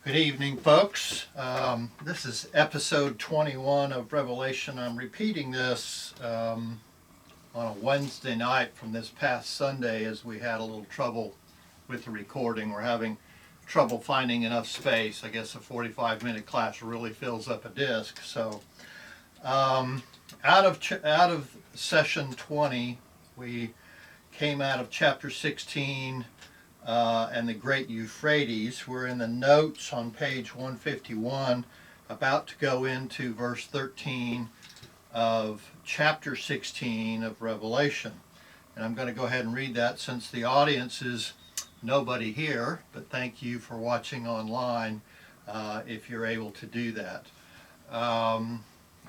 Good evening, folks. This is episode 21 of Revelation. I'm repeating this on a Wednesday night from this past Sunday as we had a little trouble with the recording. We're having trouble finding enough space. I guess a 45-minute class really fills up a disc. So out of session 20, we came out of chapter 16 and the Great Euphrates. We're in the notes on page 151, about to go into verse 13 of chapter 16 of Revelation. And I'm going to go ahead and read that since the audience is nobody here, but thank you for watching online if you're able to do that.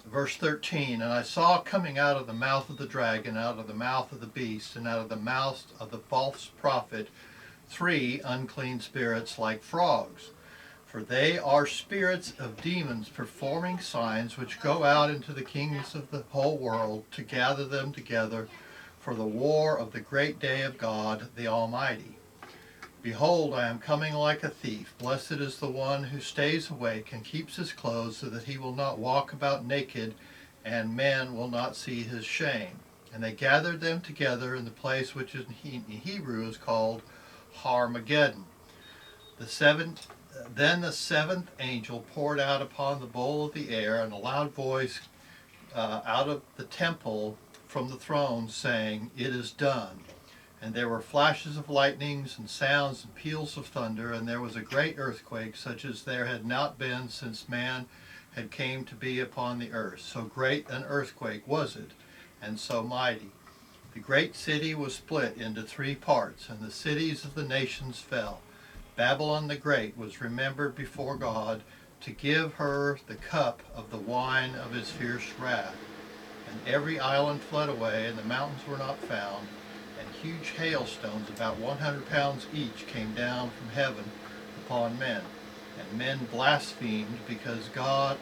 Verse 13, and I saw coming out of the mouth of the dragon, out of the mouth of the beast, and out of the mouth of the false prophet, 3 unclean spirits like frogs. For they are spirits of demons performing signs which go out into the kings of the whole world to gather them together for the war of the great day of God the Almighty. Behold, I am coming like a thief. Blessed is the one who stays awake and keeps his clothes so that he will not walk about naked and men will not see his shame. And they gathered them together in the place which in Hebrew is called Harmageddon. Then the seventh angel poured out upon the bowl of the air, and a loud voice out of the temple from the throne, saying, It is done. And there were flashes of lightnings, and sounds, and peals of thunder, and there was a great earthquake, such as there had not been since man had came to be upon the earth. So great an earthquake was it, and so mighty. The great city was split into 3 parts, and the cities of the nations fell. Babylon the Great was remembered before God to give her the cup of the wine of his fierce wrath. And every island fled away, and the mountains were not found, and huge hailstones, about 100 pounds each, came down from heaven upon men. And men blasphemed God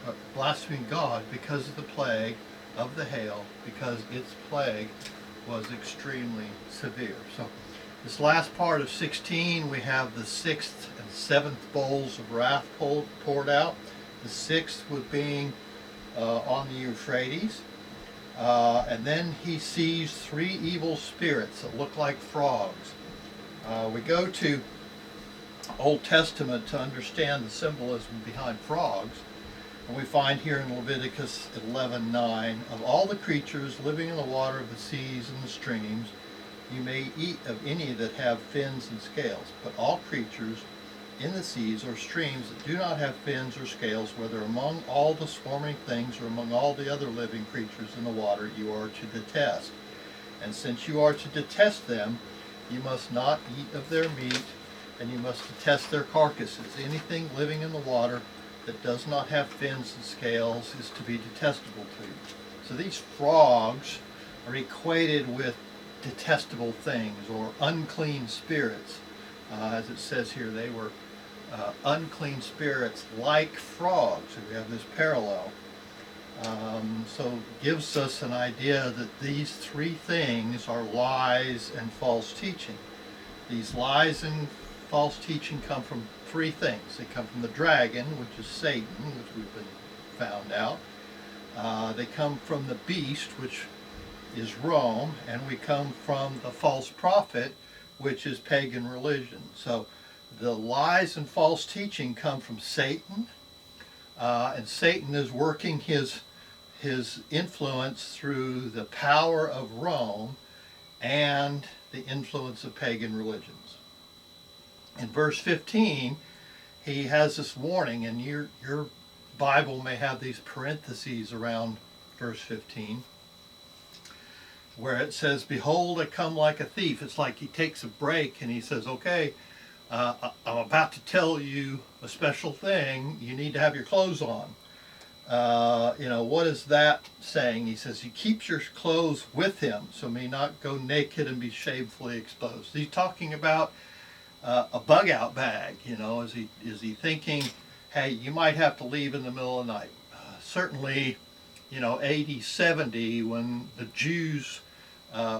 because of the plague of the hail, because its plague was extremely severe. So this last part of 16, we have the 6th and 7th bowls of wrath poured out. The 6th was being on the Euphrates. And then he sees 3 evil spirits that look like frogs. We go to Old Testament to understand the symbolism behind frogs. And we find here in Leviticus 11:9, of all the creatures living in the water of the seas and the streams, you may eat of any that have fins and scales. But all creatures in the seas or streams that do not have fins or scales, whether among all the swarming things or among all the other living creatures in the water, you are to detest. And since you are to detest them, you must not eat of their meat, and you must detest their carcasses. Anything living in the water that does not have fins and scales is to be detestable to you. So these frogs are equated with detestable things or unclean spirits. As it says here, they were unclean spirits like frogs. So we have this parallel. So it gives us an idea that these 3 things are lies and false teaching. These lies and false teaching come from 3 things. They come from the dragon, which is Satan, which we've been found out. They come from the beast, which is Rome, and we come from the false prophet, which is pagan religion. So the lies and false teaching come from Satan, and Satan is working his influence through the power of Rome and the influence of pagan religions. In verse 15, he has this warning, and your Bible may have these parentheses around verse 15, where it says, Behold, I come like a thief. It's like he takes a break and he says, okay, I'm about to tell you a special thing. You need to have your clothes on. What is that saying? He says, he keeps your clothes with him, so may not go naked and be shamefully exposed. He's talking about a bug out bag. Is he thinking, hey, you might have to leave in the middle of the night? Certainly, AD 70, when the Jews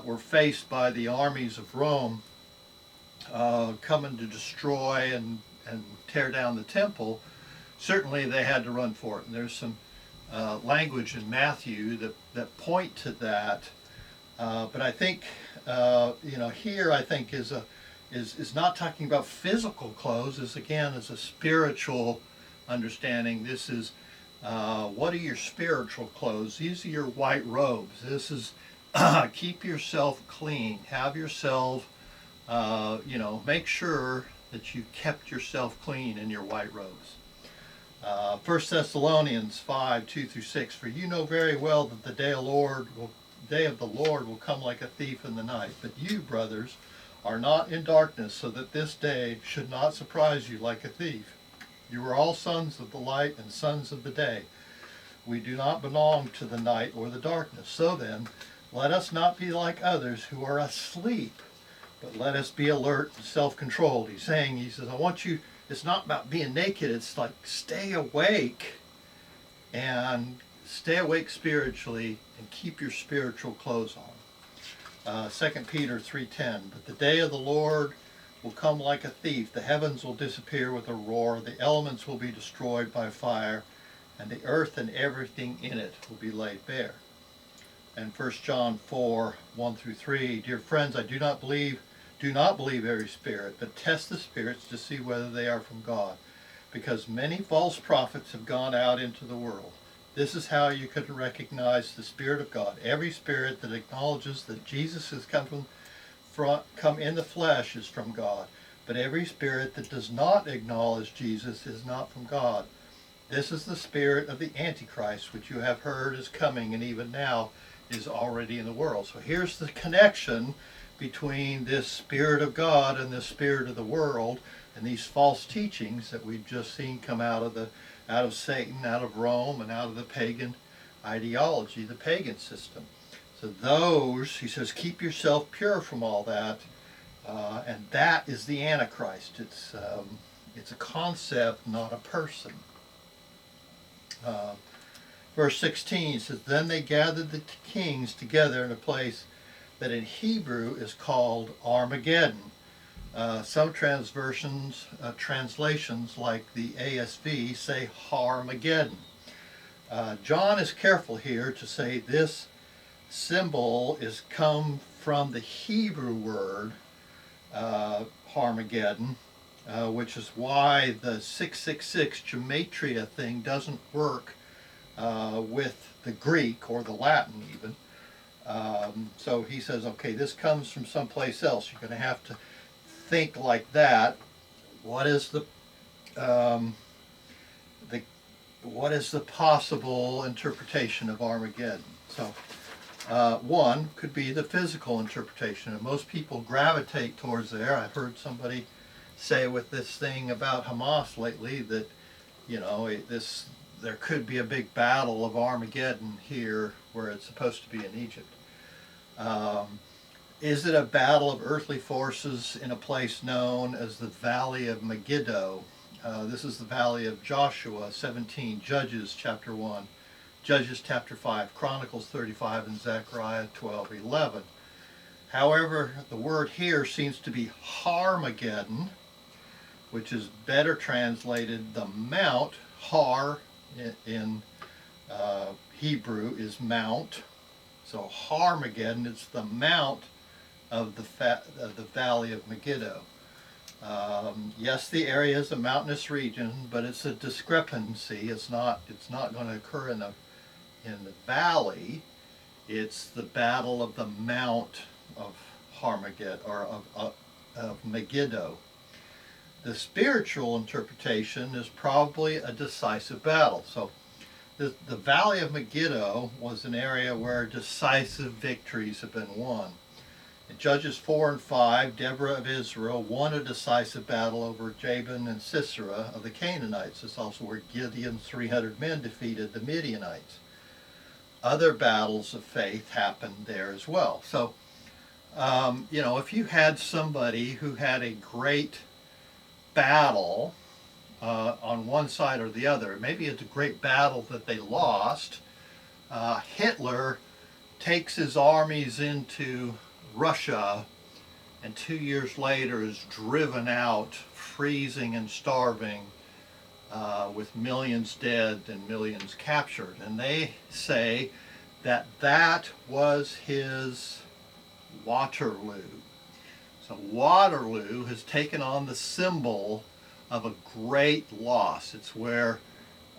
were faced by the armies of Rome coming to destroy and and tear down the temple, certainly they had to run for it. And there's some language in Matthew that point to that. But I think, here I think is not talking about physical clothes. Is again is a spiritual understanding. This is what are your spiritual clothes? These are your white robes. This is keep yourself clean. Have yourself, make sure that you kept yourself clean in your white robes. 1 Thessalonians 5:2-6. For you know very well that the day of the Lord will come like a thief in the night. But you, brothers, are not in darkness, so that this day should not surprise you like a thief. You are all sons of the light and sons of the day. We do not belong to the night or the darkness. So then, let us not be like others who are asleep, but let us be alert and self-controlled. He says, I want you, it's not about being naked, it's like stay awake, and stay awake spiritually and keep your spiritual clothes on. 2 Peter 3:10, but the day of the Lord will come like a thief. The heavens will disappear with a roar. The elements will be destroyed by fire, and the earth and everything in it will be laid bare. And 1 John 4:1-3, dear friends, I do not believe every spirit, but test the spirits to see whether they are from God, because many false prophets have gone out into the world. This is how you could recognize the Spirit of God. Every spirit that acknowledges that Jesus has come in the flesh is from God, but every spirit that does not acknowledge Jesus is not from God. This is the spirit of the Antichrist, which you have heard is coming, and even now is already in the world. So here's the connection between this Spirit of God and the spirit of the world, and these false teachings that we've just seen come out of Satan, out of Rome, and out of the pagan ideology, the pagan system. So those, he says, keep yourself pure from all that, and that is the Antichrist. It's a concept, not a person. Verse 16 says, then they gathered the kings together in a place that in Hebrew is called Armageddon. Some translations like the ASV say Harmageddon. John is careful here to say this symbol is come from the Hebrew word Harmageddon, which is why the 666 gematria thing doesn't work with the Greek or the Latin even. So he says, okay, this comes from someplace else. You're going to have to think like that. What is the possible interpretation of Armageddon? So one could be the physical interpretation, and most people gravitate towards there. I've heard somebody say with this thing about Hamas lately that there could be a big battle of Armageddon here where it's supposed to be in Egypt. Is it a battle of earthly forces in a place known as the Valley of Megiddo? This is the Valley of Joshua 17, Judges chapter 1, Judges chapter 5, Chronicles 35, and Zechariah 12:11. However, the word here seems to be Harmageddon, which is better translated the mount. Har in Hebrew is mount. So Harmageddon, it's the mount of the Valley of Megiddo. Yes, the area is a mountainous region, but it's a discrepancy. It's not going to occur in the valley. It's the battle of the mount of Harmageddon, or of Megiddo. The spiritual interpretation is probably a decisive battle. So the Valley of Megiddo was an area where decisive victories have been won. In Judges 4 and 5, Deborah of Israel won a decisive battle over Jabin and Sisera of the Canaanites. It's also where Gideon's 300 men defeated the Midianites. Other battles of faith happened there as well. So, if you had somebody who had a great battle on one side or the other, maybe it's a great battle that they lost. Hitler takes his armies into Russia and 2 years later is driven out freezing and starving, with millions dead and millions captured. And they say that that was his Waterloo. So Waterloo has taken on the symbol of a great loss. It's where,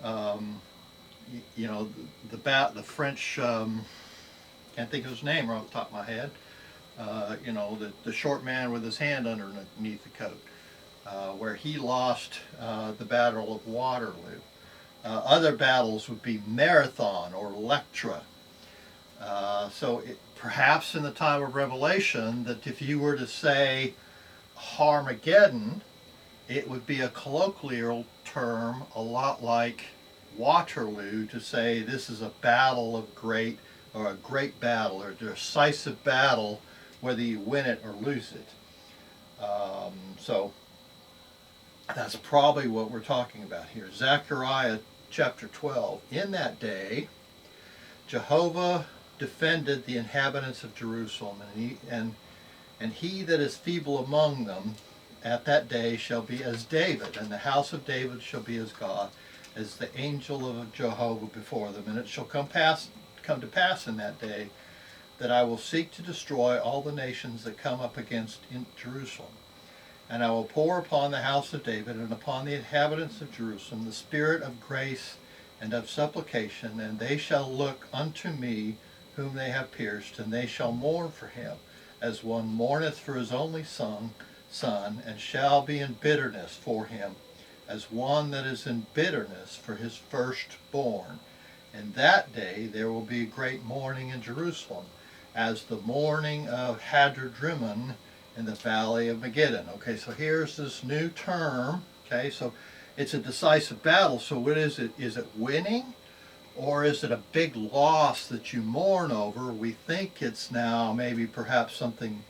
you know, the French, can't think of his name right off the top of my head, you know, the short man with his hand underneath the coat, where he lost the Battle of Waterloo. Other battles would be Marathon or Electra. Perhaps in the time of Revelation, that if you were to say Harmageddon, it would be a colloquial term, a lot like Waterloo, to say this is a battle of great, or a great battle, or a decisive battle, whether you win it or lose it. So that's probably what we're talking about here. Zechariah chapter 12. In that day, Jehovah defended the inhabitants of Jerusalem, and he that is feeble among them at that day shall be as David, and the house of David shall be as God, as the angel of Jehovah before them. And it shall come to pass in that day that I will seek to destroy all the nations that come up against Jerusalem. And I will pour upon the house of David and upon the inhabitants of Jerusalem the spirit of grace and of supplication, and they shall look unto me whom they have pierced, and they shall mourn for him, as one mourneth for his only son, and shall be in bitterness for him, as one that is in bitterness for his firstborn. In that day there will be great mourning in Jerusalem, as the mourning of Hadradrimmon in the valley of Megiddo. Okay, so here's this new term. Okay, so it's a decisive battle. So what is it? Is it winning? Or is it a big loss that you mourn over? We think it's now maybe perhaps something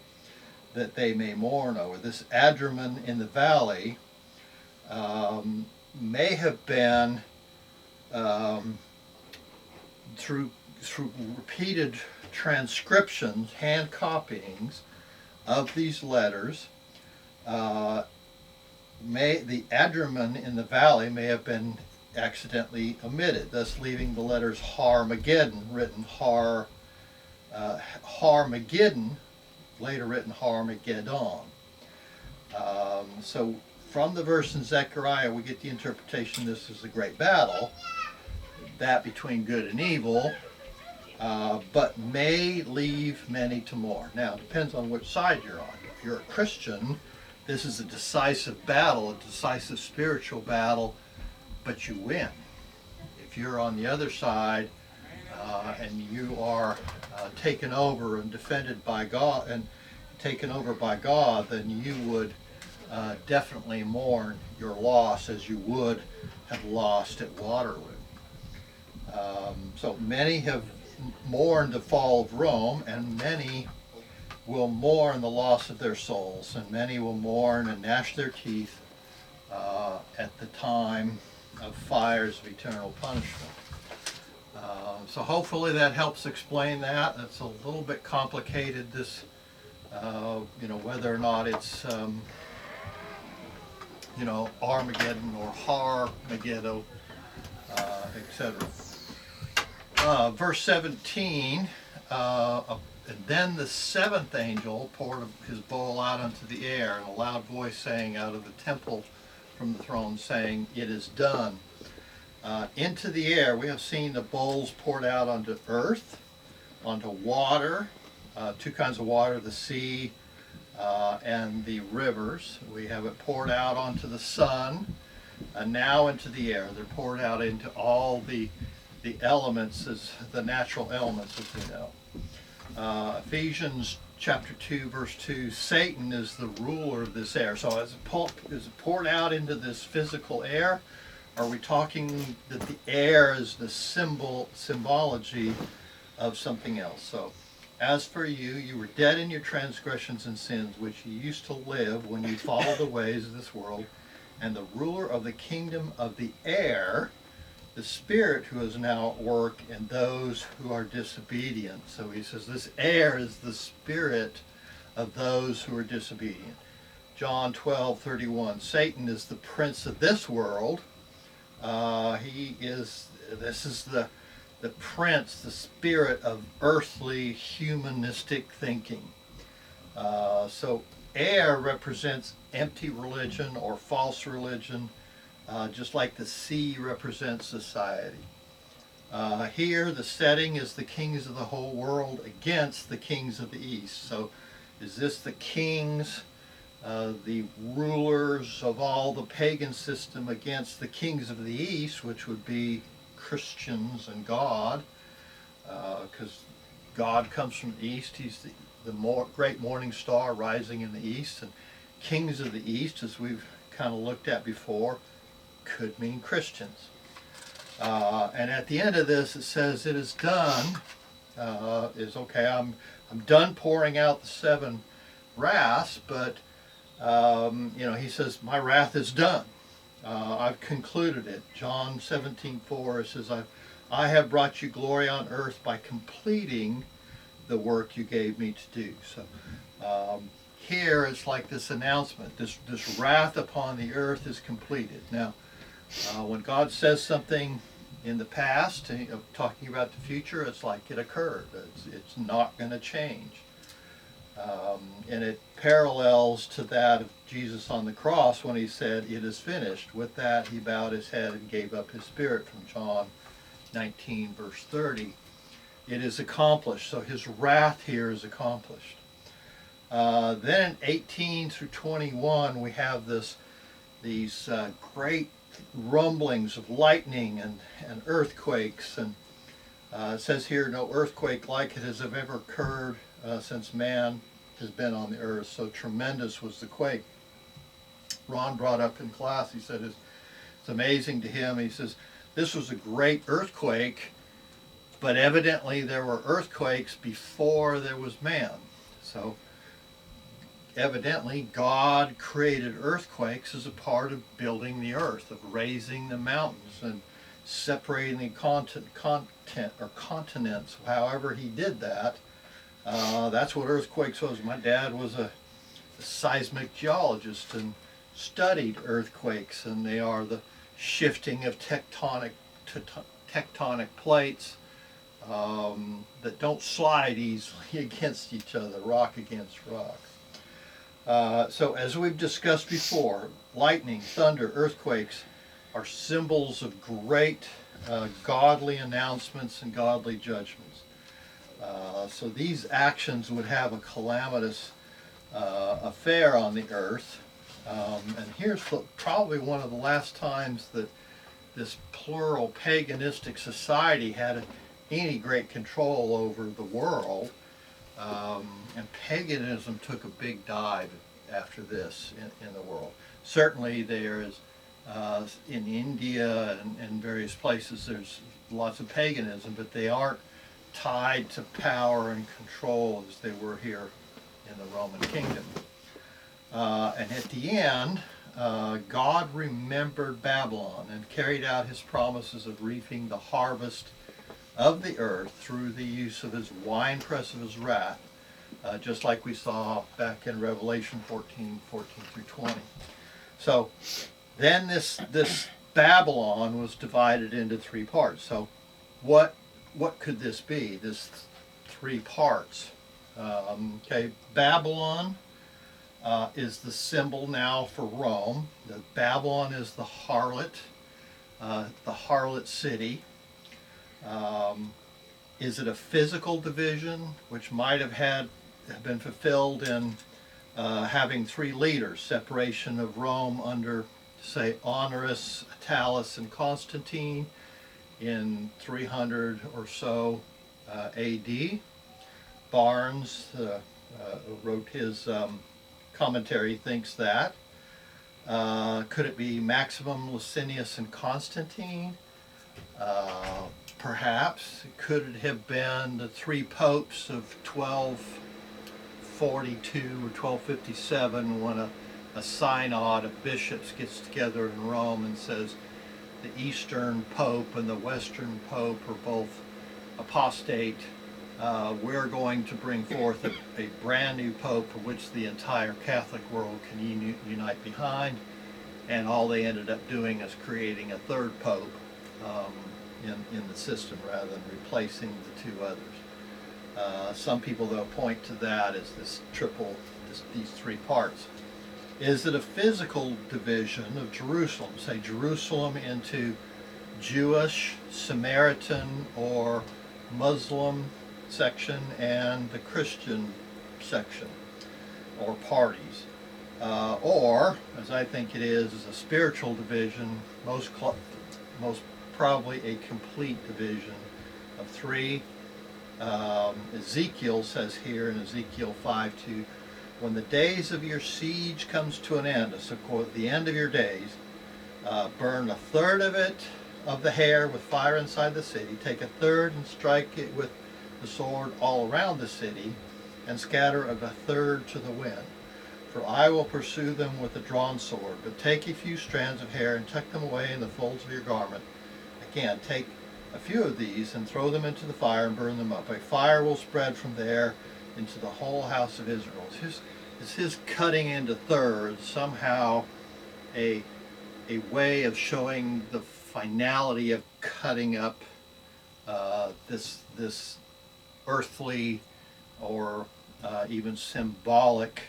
that they may mourn over. This Adramon in the valley may have been through repeated transcriptions, hand copyings of these letters. The Adramon in the valley may have been accidentally omitted, thus leaving the letters Harmageddon written Harmageddon, later written Harmageddon. So from the verse in Zechariah we get the interpretation this is a great battle, that between good and evil, but may leave many to mourn. Now it depends on which side you're on. If you're a Christian, this is a decisive battle, a decisive spiritual battle, but you win. If you're on the other side and you are taken over and defended by God and taken over by God, then you would definitely mourn your loss as you would have lost at Waterloo. So many have mourned the fall of Rome, and many will mourn the loss of their souls, and many will mourn and gnash their teeth at the time of fires of eternal punishment. So hopefully that helps explain that. It's a little bit complicated, this, you know, whether or not it's, you know, Armageddon or Har-Megiddo, etc. Verse 17, and then the seventh angel poured his bowl out unto the air, and a loud voice saying out of the temple from the throne, saying, It is done. Into the air we have seen the bowls poured out onto earth, onto water, two kinds of water, the sea and the rivers. We have it poured out onto the sun, and now into the air. They're poured out into all the elements, as the natural elements, as we know. Ephesians chapter 2 verse 2, Satan is the ruler of this air. So is it poured out into this physical air? Are we talking that the air is the symbology of something else? So, as for you, you were dead in your transgressions and sins, which you used to live when you followed the ways of this world, and the ruler of the kingdom of the air, the spirit who is now at work in those who are disobedient. So he says this air is the spirit of those who are disobedient. John 12:31. Satan is the prince of this world. This is the prince, the spirit of earthly humanistic thinking. So air represents empty religion or false religion, just like the sea represents society. Here the setting is the kings of the whole world against the kings of the east. So is this the kings, the rulers of all the pagan system against the kings of the east, which would be Christians and God, because God comes from the east. He's the great morning star rising in the east, and kings of the east, as we've kind of looked at before, could mean Christians. And at the end of this, it says, "It is done." Okay. I'm done pouring out the 7 wraths, but he says, "My wrath is done. I've concluded it." John 17:4, it says, "I have brought you glory on earth by completing the work you gave me to do." So here it's like this announcement, this wrath upon the earth is completed. Now, when God says something in the past, talking about the future, it's like it occurred. It's not going to change. And it parallels to that of Jesus on the cross when he said, "It is finished." With that, he bowed his head and gave up his spirit, from John 19, verse 30. It is accomplished. So his wrath here is accomplished. Then in 18 through 21, we have these great rumblings of lightning and earthquakes. And it says here, "No earthquake like it has ever occurred since man has been on the earth." So tremendous was the quake. Ron brought up in class, he said it's amazing to him. He says, this was a great earthquake, but evidently there were earthquakes before there was man. So evidently God created earthquakes as a part of building the earth, of raising the mountains and separating the continents. However he did that. That's what earthquakes was. My dad was a seismic geologist and studied earthquakes, and they are the shifting of tectonic plates that don't slide easily against each other, rock against rock. So as we've discussed before, lightning, thunder, earthquakes are symbols of great godly announcements and godly judgments. So these actions would have a calamitous affair on the earth. And here's probably one of the last times that this plural paganistic society had any great control over the world. And paganism took a big dive after this in the world. Certainly there is, in India and various places, there's lots of paganism, but they aren't tied to power and control as they were here in the Roman kingdom. And at the end, God remembered Babylon and carried out his promises of reaping the harvest of the earth through the use of his winepress of his wrath, just like we saw back in Revelation 14 through 20. So then this Babylon was divided into 3 parts. So what could this be, this 3 parts? Babylon is the symbol now for Rome. Babylon is the harlot city. Is it a physical division, which might have been fulfilled in having 3 leaders, separation of Rome under, say, Honorius, Attalus, and Constantine in 300 or so AD. Barnes wrote his commentary, thinks that. Could it be Maximum, Licinius, and Constantine? Perhaps. Could it have been the 3 popes of 1242 or 1257 when a synod of bishops gets together in Rome and says the Eastern Pope and the Western Pope are both apostate we're going to bring forth a brand new pope for which the entire Catholic world can unite behind. And all they ended up doing is creating a third pope in the system rather than replacing the two others. Some people, though, point to that as these three parts. Is it a physical division of Jerusalem? Say Jerusalem into Jewish, Samaritan, or Muslim section and the Christian section or parties. Or, as I think it is a spiritual division, most probably a complete division of three. Ezekiel says here in Ezekiel 5:2, when the days of your siege comes to an end, so quote, the end of your days, burn a third of it, of the hair with fire inside the city, take a third and strike it with the sword all around the city, and scatter of a third to the wind. For I will pursue them with a drawn sword. But take a few strands of hair and tuck them away in the folds of your garment. Again, take a few of these and throw them into the fire and burn them up. A fire will spread from there into the whole house of Israel. Is his cutting into thirds somehow a way of showing the finality of cutting up this earthly or even symbolic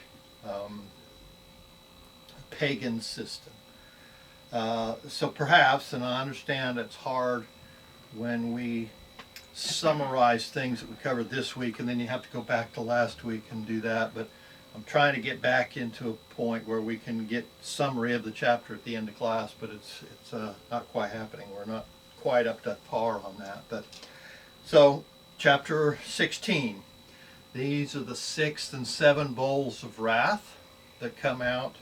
pagan system? So perhaps, and I understand it's hard when we summarize things that we covered this week and then you have to go back to last week and do that, but I'm trying to get back into a point where we can get summary of the chapter at the end of class, but it's not quite happening. We're not quite up to par on that. But so chapter 16, these are the 6 and 7 bowls of wrath that come out.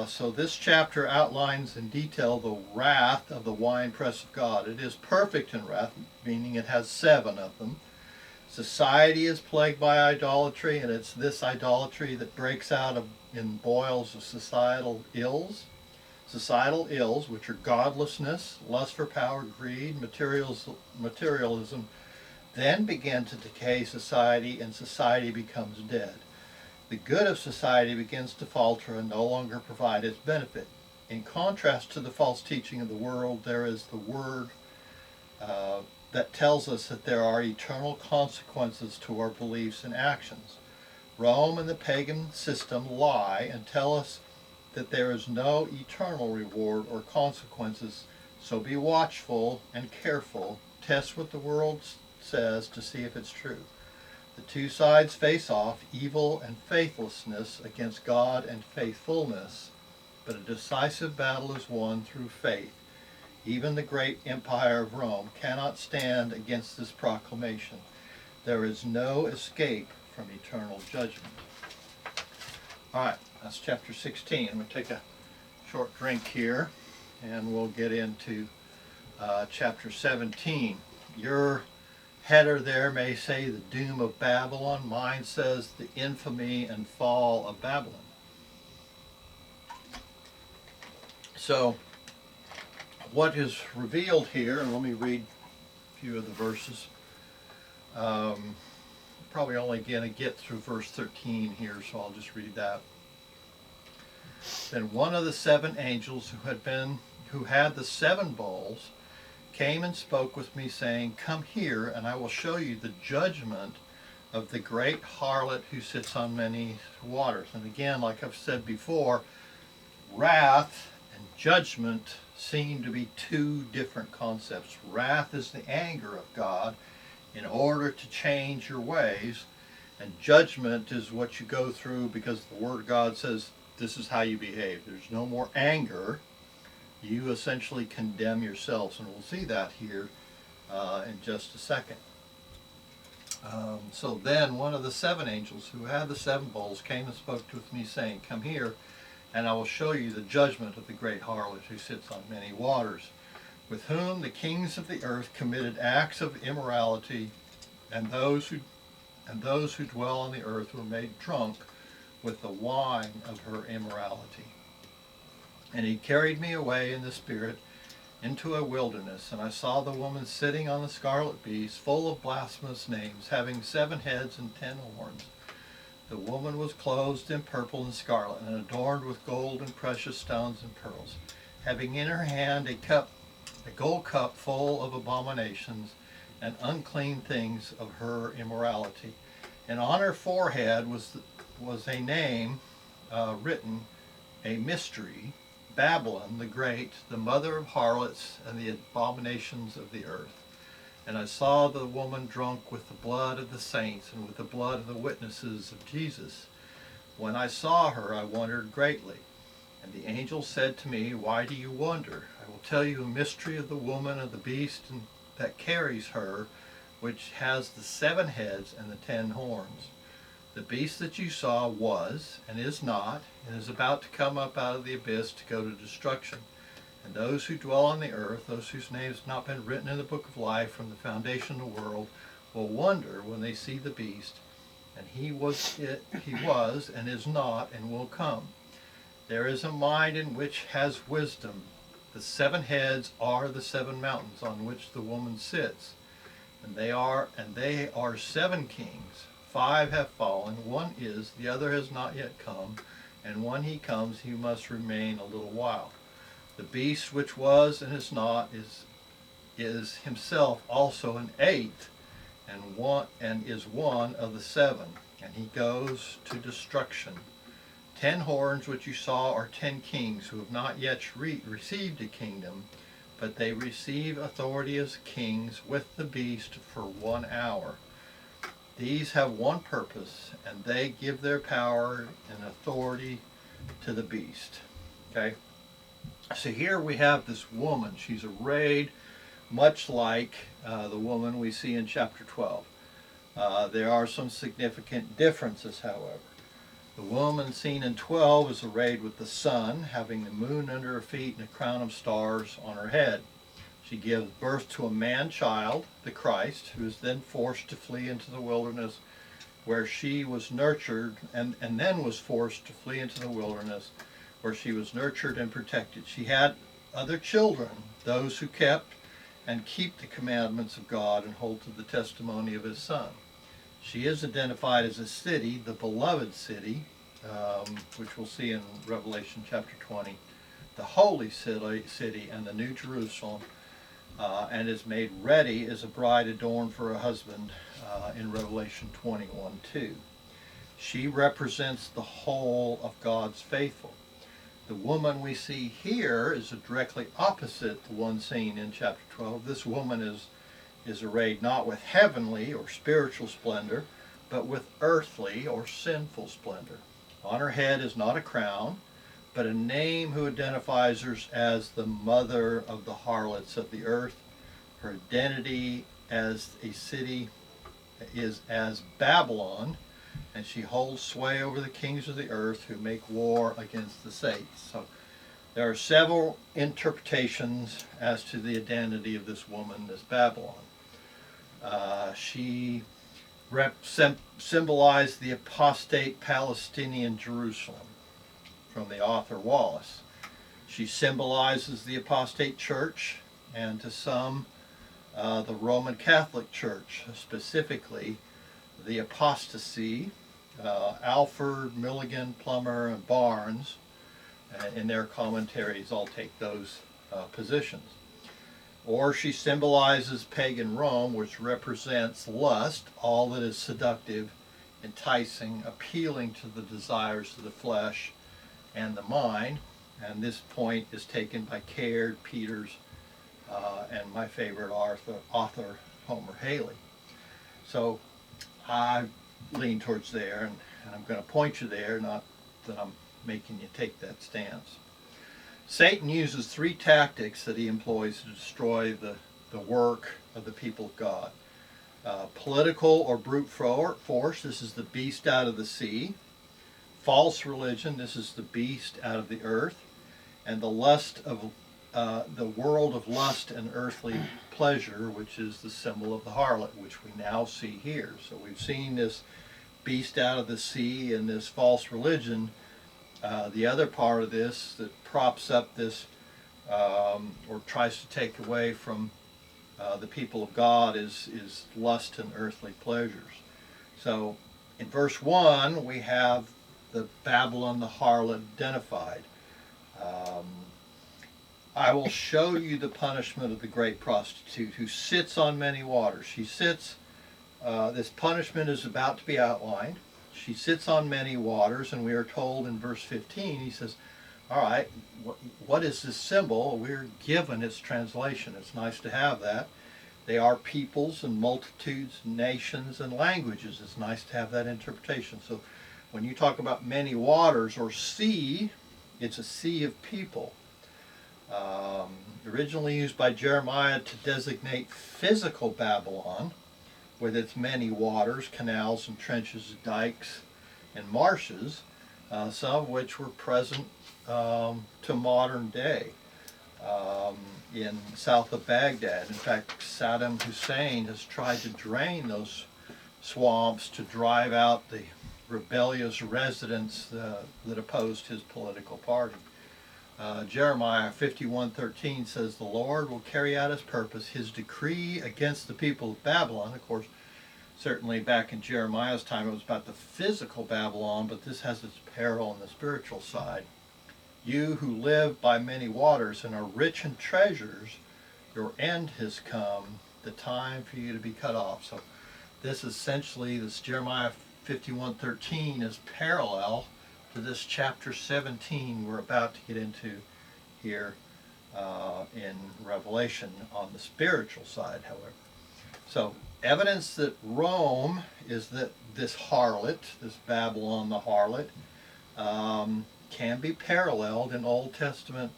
So this chapter outlines in detail the wrath of the winepress of God. It is perfect in wrath, meaning it has 7 of them. Society is plagued by idolatry, and it's this idolatry that breaks out in boils of societal ills. Societal ills, which are godlessness, lust for power, greed, materialism, then begin to decay society, and society becomes dead. The good of society begins to falter and no longer provide its benefit. In contrast to the false teaching of the world, there is the word that tells us that there are eternal consequences to our beliefs and actions. Rome and the pagan system lie and tell us that there is no eternal reward or consequences, so be watchful and careful. Test what the world says to see if it's true. The two sides face off, evil and faithlessness against God and faithfulness, but a decisive battle is won through faith. Even the great empire of Rome cannot stand against this proclamation. There is no escape from eternal judgment. All right, that's chapter 16. I'm going to take a short drink here, and we'll get into chapter 17. Your header there may say the doom of Babylon. Mine says the infamy and fall of Babylon. So what is revealed here, and let me read a few of the verses. Probably only going to get through verse 13 here, so I'll just read that. Then one of the 7 angels who had the 7 bowls came and spoke with me, saying, come here, and I will show you the judgment of the great harlot who sits on many waters. And again, like I've said before, wrath and judgment seem to be 2 different concepts. Wrath is the anger of God in order to change your ways, and judgment is what you go through because the Word of God says this is how you behave. There's no more anger. You essentially condemn yourselves, and we'll see that here in just a second. So then one of the 7 angels who had the 7 bowls came and spoke with me, saying, come here, and I will show you the judgment of the great harlot who sits on many waters, with whom the kings of the earth committed acts of immorality, and those who dwell on the earth were made drunk with the wine of her immorality. And he carried me away in the spirit into a wilderness, and I saw the woman sitting on the scarlet beast, full of blasphemous names, having 7 heads and 10 horns. The woman was clothed in purple and scarlet, and adorned with gold and precious stones and pearls, having in her hand a gold cup full of abominations and unclean things of her immorality. And on her forehead was a name written, a mystery, Babylon the Great, the mother of harlots and the abominations of the earth. And I saw the woman drunk with the blood of the saints and with the blood of the witnesses of Jesus. When I saw her, I wondered greatly. And the angel said to me, why do you wonder? I will tell you a mystery of the woman and the beast that carries her, which has the 7 heads and the 10 horns. The beast that you saw was, and is not, and is about to come up out of the abyss to go to destruction. And those who dwell on the earth, those whose names have not been written in the book of life from the foundation of the world, will wonder when they see the beast. And he was, and is not, and will come. There is a mind in which has wisdom. The 7 heads are the 7 mountains on which the woman sits. And they are 7 kings. 5 have fallen, 1 is, the other has not yet come, and when he comes he must remain a little while. The beast which was and is not is himself also an 8th, and is one of the 7, and he goes to destruction. 10 horns which you saw are 10 kings who have not yet received a kingdom, but they receive authority as kings with the beast for 1 hour. These have one purpose, and they give their power and authority to the beast. Okay? So here we have this woman. She's arrayed much like the woman we see in chapter 12. There are some significant differences, however. The woman seen in 12 is arrayed with the sun, having the moon under her feet and a crown of stars on her head. She gives birth to a man-child, the Christ, who is then forced to flee into the wilderness, where she was nurtured, and then was forced to flee into the wilderness, where she was nurtured and protected. She had other children, those who kept and keep the commandments of God and hold to the testimony of his Son. She is identified as a city, the beloved city, which we'll see in Revelation chapter 20, the holy city and the New Jerusalem, and is made ready as a bride adorned for her husband in Revelation 21:2. She represents the whole of God's faithful. The woman we see here is directly opposite the one seen in chapter 12. This woman is arrayed not with heavenly or spiritual splendor, but with earthly or sinful splendor. On her head is not a crown, but a name who identifies her as the mother of the harlots of the earth. Her identity as a city is as Babylon, and she holds sway over the kings of the earth who make war against the saints. So there are several interpretations as to the identity of this woman, this Babylon. She symbolized the apostate Palestinian Jerusalem from the author Wallace. She symbolizes the apostate church, and to some the Roman Catholic Church, specifically the apostasy. Alford, Milligan, Plummer, and Barnes, in their commentaries, all take those positions. Or she symbolizes pagan Rome, which represents lust, all that is seductive, enticing, appealing to the desires of the flesh and the mind. And this point is taken by Caird, Peters, and my favorite author, Homer Haley. So I lean towards there, and I'm going to point you there, not that I'm making you take that stance. Satan uses 3 tactics that he employs to destroy the work of the people of God. Political or brute force, this is the beast out of the sea. False religion, this is the beast out of the earth. And the world of lust and earthly pleasure, which is the symbol of the harlot, which we now see here. So we've seen this beast out of the sea and this false religion. The other part of this that props up this or tries to take away from the people of God is lust and earthly pleasures. So in verse 1 we have the Babylon the harlot identified. Um, I will show you the punishment of the great prostitute who sits on many waters. She sits, this punishment is about to be outlined. She sits on many waters, and we are told in verse 15, he says, all right, what is this symbol? We're given its translation. It's nice to have that. They are peoples and multitudes, nations and languages. It's nice to have that interpretation. So when you talk about many waters or sea, it's a sea of people. Originally used by Jeremiah to designate physical Babylon, with its many waters, canals and trenches, dikes and marshes, some of which were present to modern day in south of Baghdad. In fact, Saddam Hussein has tried to drain those swamps to drive out the rebellious residents that opposed his political party. Jeremiah 51:13 says, the Lord will carry out his purpose, his decree against the people of Babylon. Of course, certainly back in Jeremiah's time it was about the physical Babylon, but this has its parallel on the spiritual side. You who live by many waters and are rich in treasures, your end has come, the time for you to be cut off. So this essentially, this Jeremiah 51:13 is parallel to this chapter 17 we're about to get into here in Revelation on the spiritual side, however. So evidence that Rome is that this harlot, this Babylon the harlot, can be paralleled in Old Testament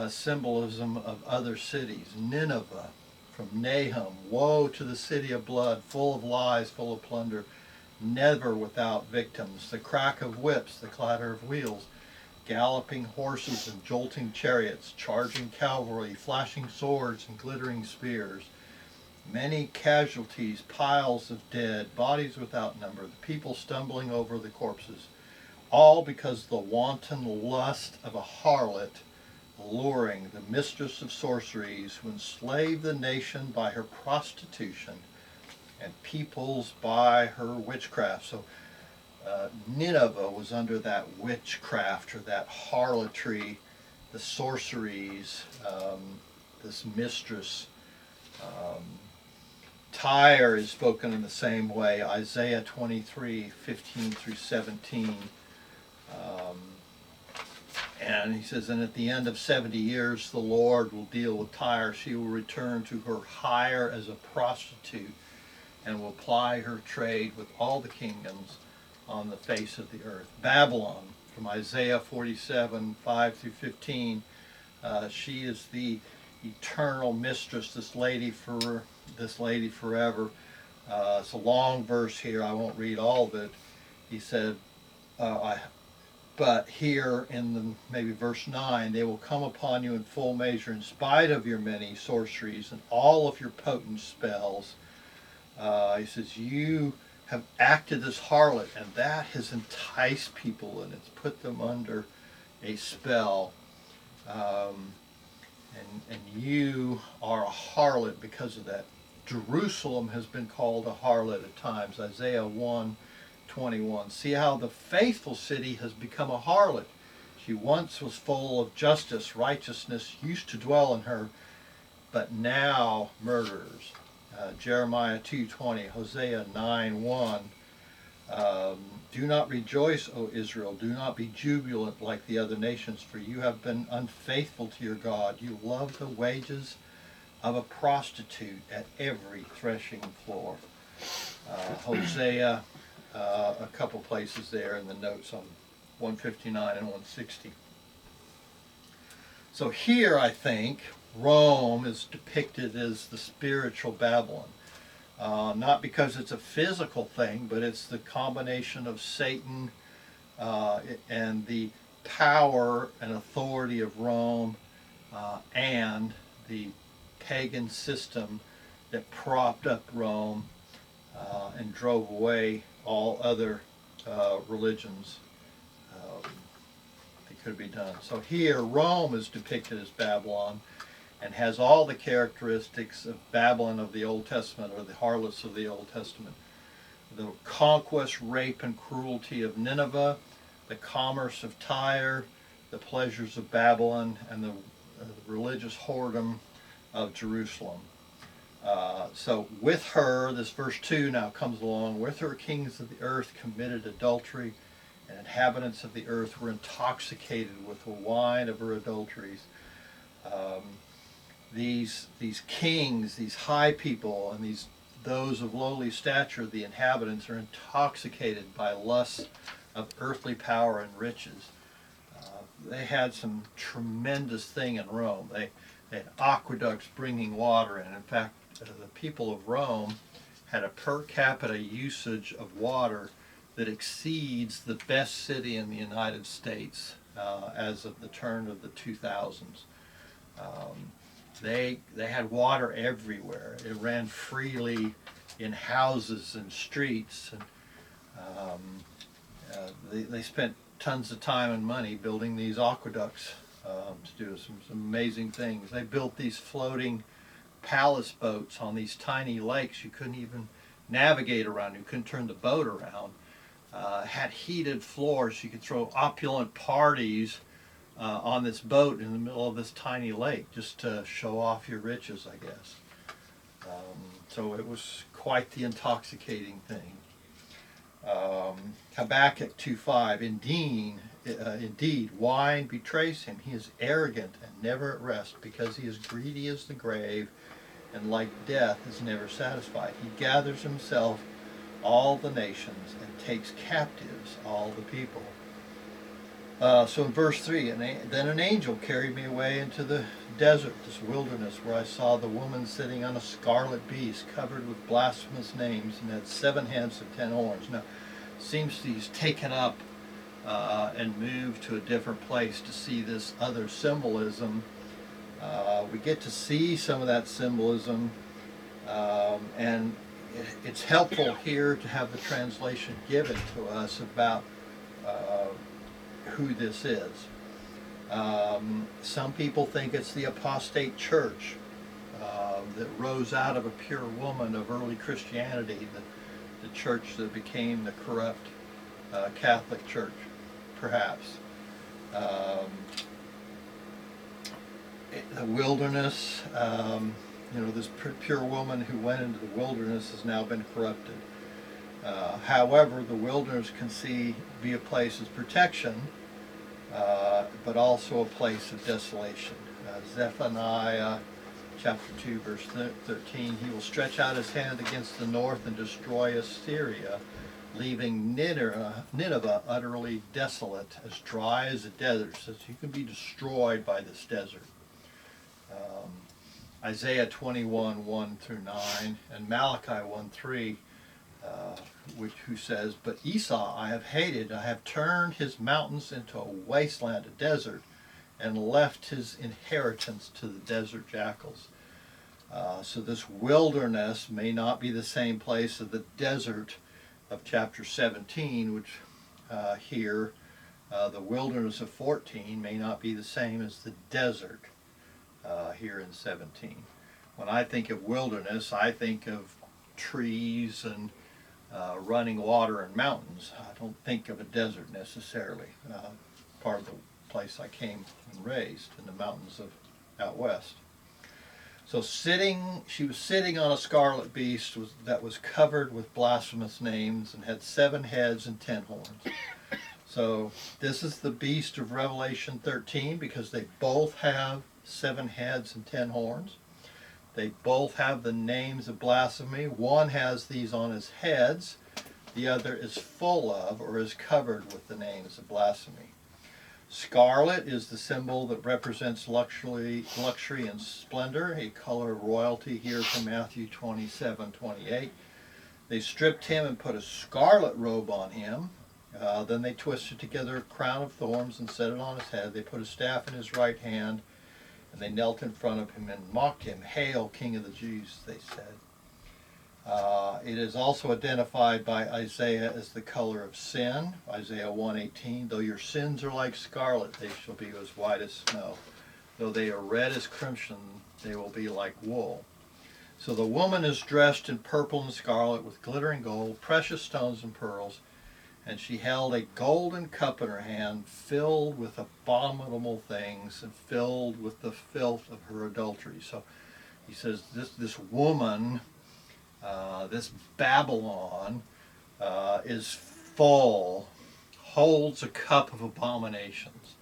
symbolism of other cities. Nineveh, from Nahum, woe to the city of blood, full of lies, full of plunder, never without victims, the crack of whips, the clatter of wheels, galloping horses and jolting chariots, charging cavalry, flashing swords and glittering spears, many casualties, piles of dead, bodies without number, the people stumbling over the corpses, all because the wanton lust of a harlot, alluring the mistress of sorceries, who enslaved the nation by her prostitution and peoples by her witchcraft. So Nineveh was under that witchcraft or that harlotry, the sorceries, this mistress. Tyre is spoken in the same way, Isaiah 23:15 through 17. And he says, and at the end of 70 years the Lord will deal with Tyre. She will return to her hire as a prostitute and will ply her trade with all the kingdoms on the face of the earth. Babylon, from Isaiah 47:5 through 15, she is the eternal mistress, this lady forever. It's a long verse here. I won't read all of it. He said, but here in the maybe verse 9, they will come upon you in full measure in spite of your many sorceries and all of your potent spells. He says, you have acted as harlot, and that has enticed people and it's put them under a spell. And you are a harlot because of that. Jerusalem has been called a harlot at times. Isaiah 1:21. See how the faithful city has become a harlot. She once was full of justice, righteousness used to dwell in her, but now murderers. Jeremiah 2:20, Hosea 9:1. Do not rejoice, O Israel. Do not be jubilant like the other nations, for you have been unfaithful to your God. You love the wages of a prostitute at every threshing floor. Hosea, a couple places there in the notes on 159 and 160. So here, I think, Rome is depicted as the spiritual Babylon. Not because it's a physical thing, but it's the combination of Satan and the power and authority of Rome and the pagan system that propped up Rome and drove away all other religions, could be done. So here, Rome is depicted as Babylon and has all the characteristics of Babylon of the Old Testament, or the harlots of the Old Testament. The conquest, rape, and cruelty of Nineveh, the commerce of Tyre, the pleasures of Babylon, and the religious whoredom of Jerusalem. So with her, this verse 2 now comes along, with her kings of the earth committed adultery, and inhabitants of the earth were intoxicated with the wine of her adulteries. These kings, these high people, and those of lowly stature, the inhabitants, are intoxicated by lusts of earthly power and riches. They had some tremendous thing in Rome. They had aqueducts bringing water in. In fact, the people of Rome had a per capita usage of water that exceeds the best city in the United States as of the turn of the 2000s. They had water everywhere. It ran freely in houses and streets, and they spent tons of time and money building these aqueducts to do some amazing things. They built these floating palace boats on these tiny lakes you couldn't even navigate around. You couldn't turn the boat around. Had heated floors. You could throw opulent parties on this boat in the middle of this tiny lake just to show off your riches, I guess. So it was quite the intoxicating thing. Habakkuk 2:5, indeed, wine betrays him. He is arrogant and never at rest, because he is greedy as the grave, and like death is never satisfied. He gathers himself all the nations and takes captives all the people. So in verse 3, then an angel carried me away into the desert, this wilderness, where I saw the woman sitting on a scarlet beast covered with blasphemous names, and had 7 heads and 10 horns. Now, it seems he's taken up and moved to a different place to see this other symbolism. We get to see some of that symbolism, and it's helpful here to have the translation given to us about who this is. Some people think it's the apostate church that rose out of a pure woman of early Christianity, the church that became the corrupt Catholic Church, perhaps. The wilderness, this pure woman who went into the wilderness has now been corrupted. However, the wilderness can be a place of protection, but also a place of desolation. Zephaniah chapter 2, verse 13, he will stretch out his hand against the north and destroy Assyria, leaving Nineveh utterly desolate, as dry as a desert. So you can be destroyed by this desert. Isaiah 21, 1 through 9, and Malachi 1, 3, who says, but Esau I have hated, I have turned his mountains into a wasteland, a desert, and left his inheritance to the desert jackals. So this wilderness may not be the same place as the desert of chapter 17, which here, the wilderness of 14 may not be the same as the desert here in 17. When I think of wilderness, I think of trees and running water and mountains. I don't think of a desert necessarily. Part of the place I came and raised, in the mountains of out west. So she was sitting on a scarlet beast that was covered with blasphemous names and had 7 heads and 10 horns. So this is the beast of Revelation 13, because they both have 7 heads and 10 horns. They both have the names of blasphemy. One has these on his heads. The other is full of, or is covered with, the names of blasphemy. Scarlet is the symbol that represents luxury and splendor, a color of royalty here from Matthew 27:28. They stripped him and put a scarlet robe on him. Then they twisted together a crown of thorns and set it on his head. They put a staff in his right hand, and they knelt in front of him and mocked him. Hail, King of the Jews, they said. It is also identified by Isaiah as the color of sin, Isaiah 1:18. Though your sins are like scarlet, they shall be as white as snow. Though they are red as crimson, they will be like wool. So the woman is dressed in purple and scarlet with glittering gold, precious stones and pearls, and she held a golden cup in her hand filled with abominable things and filled with the filth of her adultery. So he says this woman, this Babylon, is full, holds a cup of abominations.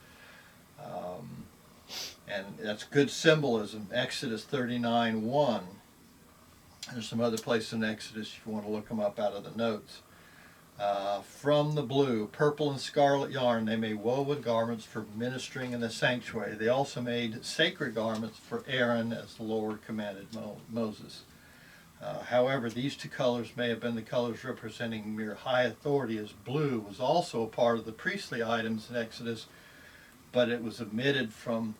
And that's good symbolism. Exodus 39:1. There's some other places in Exodus if you want to look them up out of the notes. From the blue, purple, and scarlet yarn, they made woven garments for ministering in the sanctuary. They also made sacred garments for Aaron as the Lord commanded Moses. However, these two colors may have been the colors representing mere high authority, as blue was also a part of the priestly items in Exodus, but it was omitted from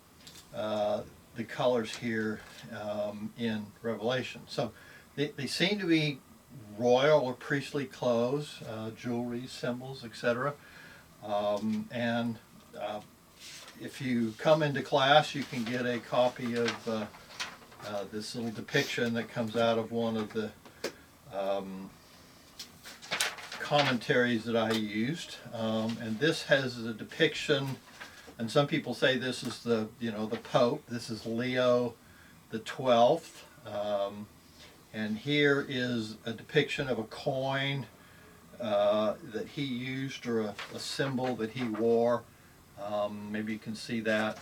the colors here in Revelation. So they seem to be royal or priestly clothes, jewelry, symbols, etc. And if you come into class, you can get a copy of this little depiction that comes out of one of the commentaries that I used. And this has a depiction, and some people say this is the Pope. This is Leo the 12th. And here is a depiction of a coin that he used, or a symbol that he wore. Maybe you can see that.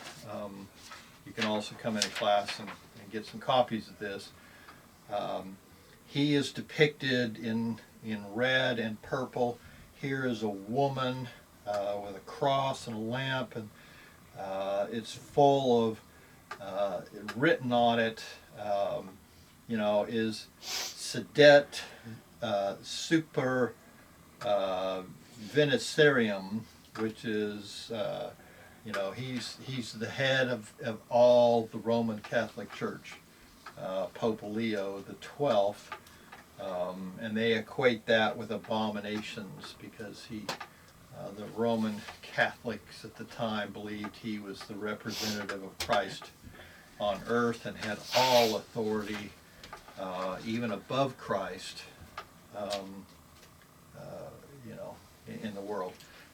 You can also come into class and get some copies of this. He is depicted in red and purple. Here is a woman with a cross and a lamp, and it's full of, written on it, is sedet super Venicerium, which is, he's the head of all the Roman Catholic Church, Pope Leo the 12th, and they equate that with abominations because the Roman Catholics at the time believed he was the representative of Christ on earth and had all authority, even above Christ, in the world.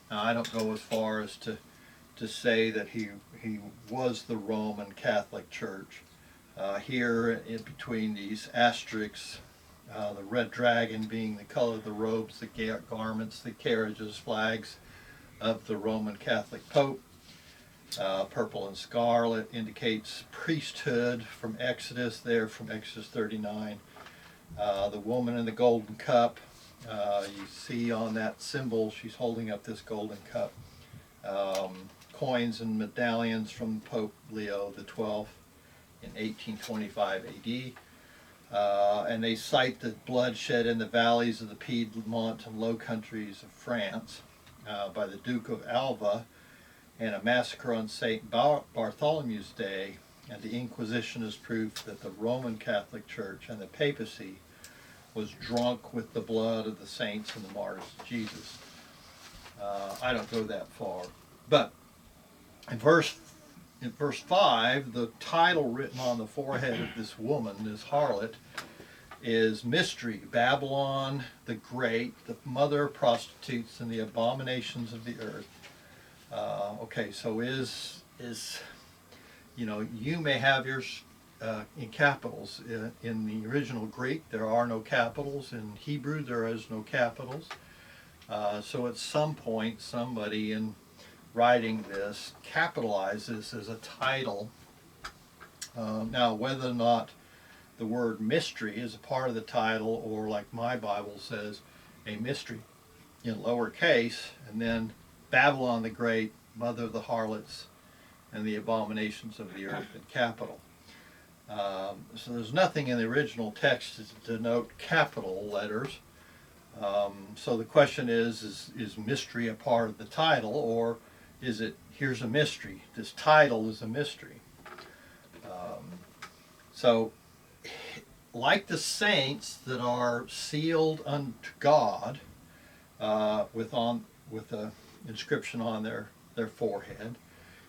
Now, I don't go as far as to say that he was the Roman Catholic Church. Here, in between these asterisks, the red dragon being the color of the robes, the garments, the carriages, flags of the Roman Catholic Pope. Purple and scarlet indicates priesthood from Exodus, there from Exodus 39. The woman in the golden cup, you see on that symbol, she's holding up this golden cup. Coins and medallions from Pope Leo the 12th in 1825 AD. And they cite the bloodshed in the valleys of the Piedmont and Low Countries of France by the Duke of Alva, and a massacre on St. Bartholomew's Day, and the Inquisition is proof that the Roman Catholic Church and the papacy was drunk with the blood of the saints and the martyrs of Jesus. I don't go that far. But in verse 5, the title written on the forehead of this woman, this harlot, is Mystery, Babylon the Great, the mother of prostitutes and the abominations of the earth. Okay, so you may have yours in capitals. In the original Greek, there are no capitals. In Hebrew, there is no capitals. So at some point, somebody in writing this capitalizes as a title. Now, whether or not the word mystery is a part of the title, or like my Bible says, a mystery in lowercase, and then Babylon the Great, mother of the harlots and the abominations of the earth in capital. So there's nothing in the original text to denote capital letters. So the question is mystery a part of the title, or is it, here's a mystery, this title is a mystery? So like the saints that are sealed unto God with a inscription on their forehead,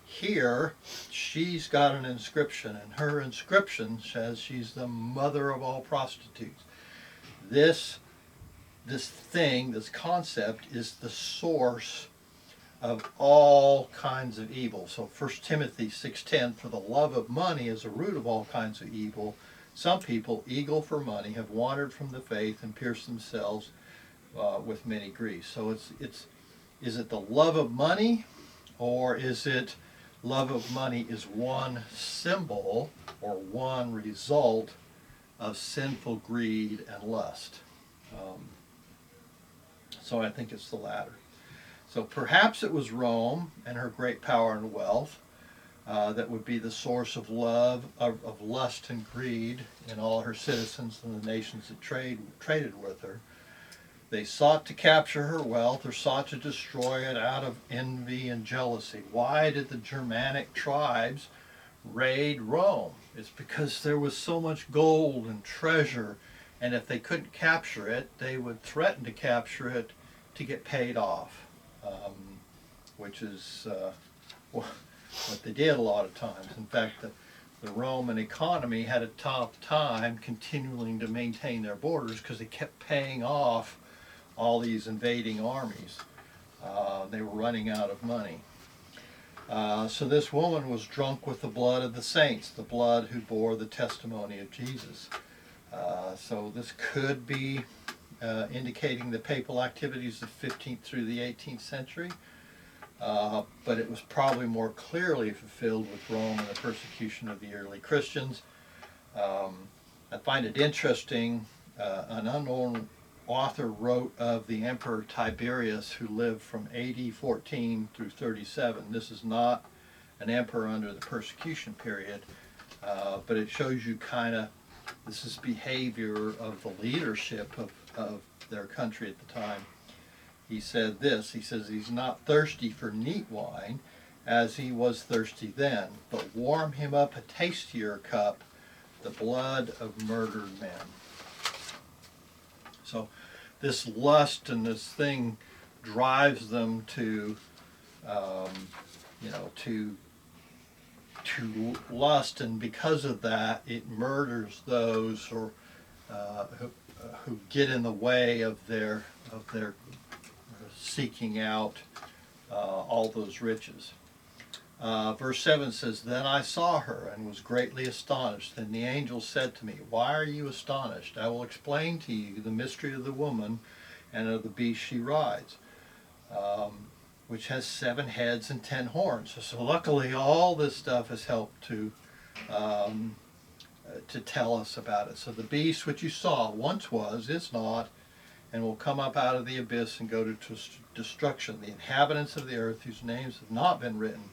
here she's got an inscription, and her inscription says she's the mother of all prostitutes. This thing, this concept, is the source of all kinds of evil. So 1 Timothy 6:10, for the love of money is the root of all kinds of evil. Some people, eager for money, have wandered from the faith and pierced themselves with many griefs. So is it the love of money, or is it love of money is one symbol or one result of sinful greed and lust? So I think it's the latter. So perhaps it was Rome and her great power and wealth that would be the source of love, of lust and greed in all her citizens and the nations that traded with her. They sought to capture her wealth or sought to destroy it out of envy and jealousy. Why did the Germanic tribes raid Rome? It's because there was so much gold and treasure, and if they couldn't capture it, they would threaten to capture it to get paid off, which is what they did a lot of times. In fact, the Roman economy had a tough time continuing to maintain their borders because they kept paying off all these invading armies. They were running out of money. So this woman was drunk with the blood of the saints, the blood who bore the testimony of Jesus. So this could be indicating the papal activities of the 15th through the 18th century, but it was probably more clearly fulfilled with Rome and the persecution of the early Christians. I find it interesting, an unknown author wrote of the Emperor Tiberius, who lived from AD 14 through 37. This is not an emperor under the persecution period, but it shows you kind of this is behavior of the leadership of their country at the time. He said this, he says, he's not thirsty for neat wine as he was thirsty then, but warm him up a tastier cup, the blood of murdered men. So this lust and this thing drives them to lust, and because of that, it murders those who get in the way of their seeking out all those riches. Verse 7 says, then I saw her and was greatly astonished. Then the angel said to me, why are you astonished? I will explain to you the mystery of the woman and of the beast she rides, which has 7 heads and 10 horns. So luckily all this stuff has helped to tell us about it. So the beast which you saw once was, is not, and will come up out of the abyss and go to destruction. The inhabitants of the earth, whose names have not been written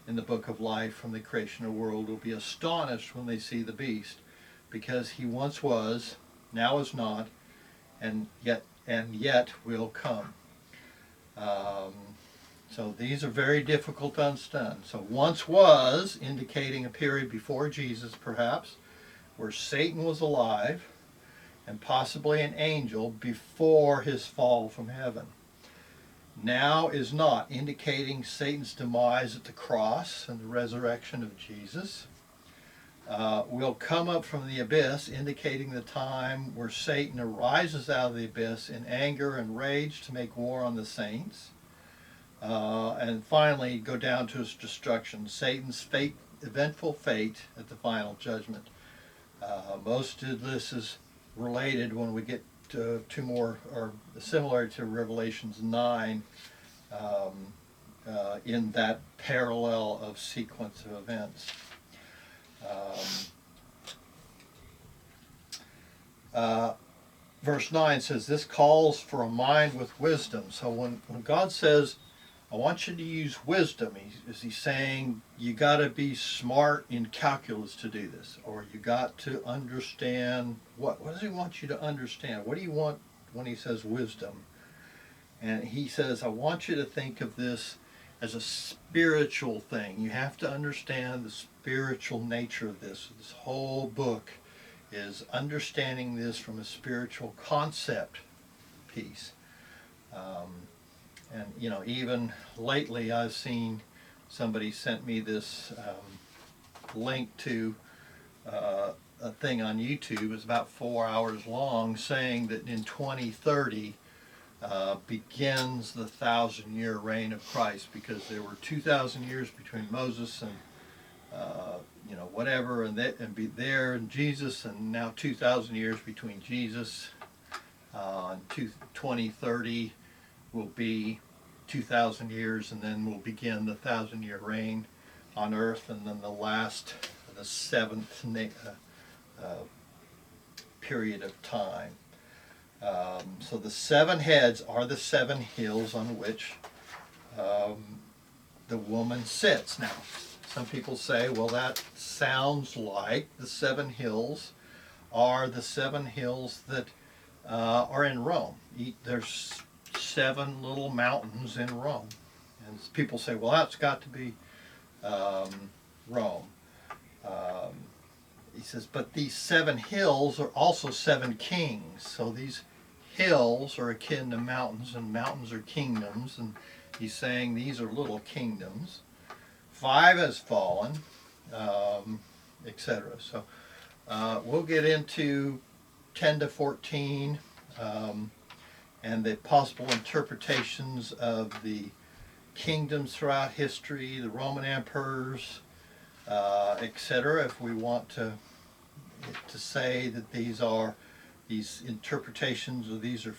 in the book of life from the creation of the world, will be astonished when they see the beast, because he once was, now is not, and yet will come. So these are very difficult to understand. So once was, indicating a period before Jesus perhaps, where Satan was alive, and possibly an angel before his fall from heaven. Now is not, indicating Satan's demise at the cross and the resurrection of Jesus. Will come up from the abyss, indicating the time where Satan arises out of the abyss in anger and rage to make war on the saints. And finally go down to his destruction, Satan's eventful fate at the final judgment. Most of this is related when we get to two more, or similar to Revelations 9, in that parallel of sequence of events. Verse 9 says, this calls for a mind with wisdom. So when God says, I want you to use wisdom, is he saying you got to be smart in calculus to do this, or you got to understand what does he want you to understand? What do you want when he says wisdom? And he says, I want you to think of this as a spiritual thing. You have to understand the spiritual nature of this. This whole book is understanding this from a spiritual concept piece. And you know, even lately I've seen somebody sent me this link to a thing on YouTube. It's about 4 hours long, saying that in 2030 begins the 1,000-year reign of Christ, because there were 2,000 years between Moses and you know, whatever, and be there and Jesus, and now 2,000 years between Jesus. 2030 will be 2,000 years, and then we'll begin the 1,000-year reign on earth, and then the seventh period of time. So the 7 heads are the 7 hills on which the woman sits. Now, some people say, well, that sounds like the 7 hills are the 7 hills that are in Rome. There's 7 little mountains in Rome. And people say, well, that's got to be Rome. He says, but these 7 hills are also 7 kings. So these hills are akin to mountains, and mountains are kingdoms. And he's saying these are little kingdoms. 5 has fallen, etc. So we'll get into 10 to 14 and the possible interpretations of the kingdoms throughout history, the Roman emperors, etc. If we want to say that these interpretations, or these are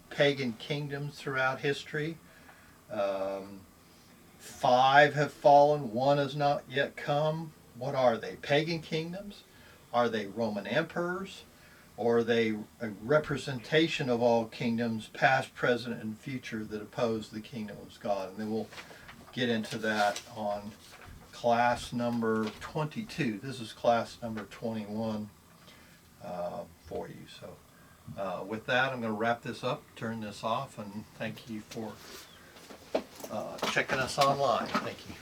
pagan kingdoms throughout history. 5 have fallen, 1 has not yet come. What are they? Pagan kingdoms? Are they Roman emperors? Or are they a representation of all kingdoms, past, present, and future, that oppose the kingdom of God? And then we'll get into that on class number 22. This is class number 21 for you. So with that, I'm going to wrap this up, turn this off, and thank you for checking us online. Thank you.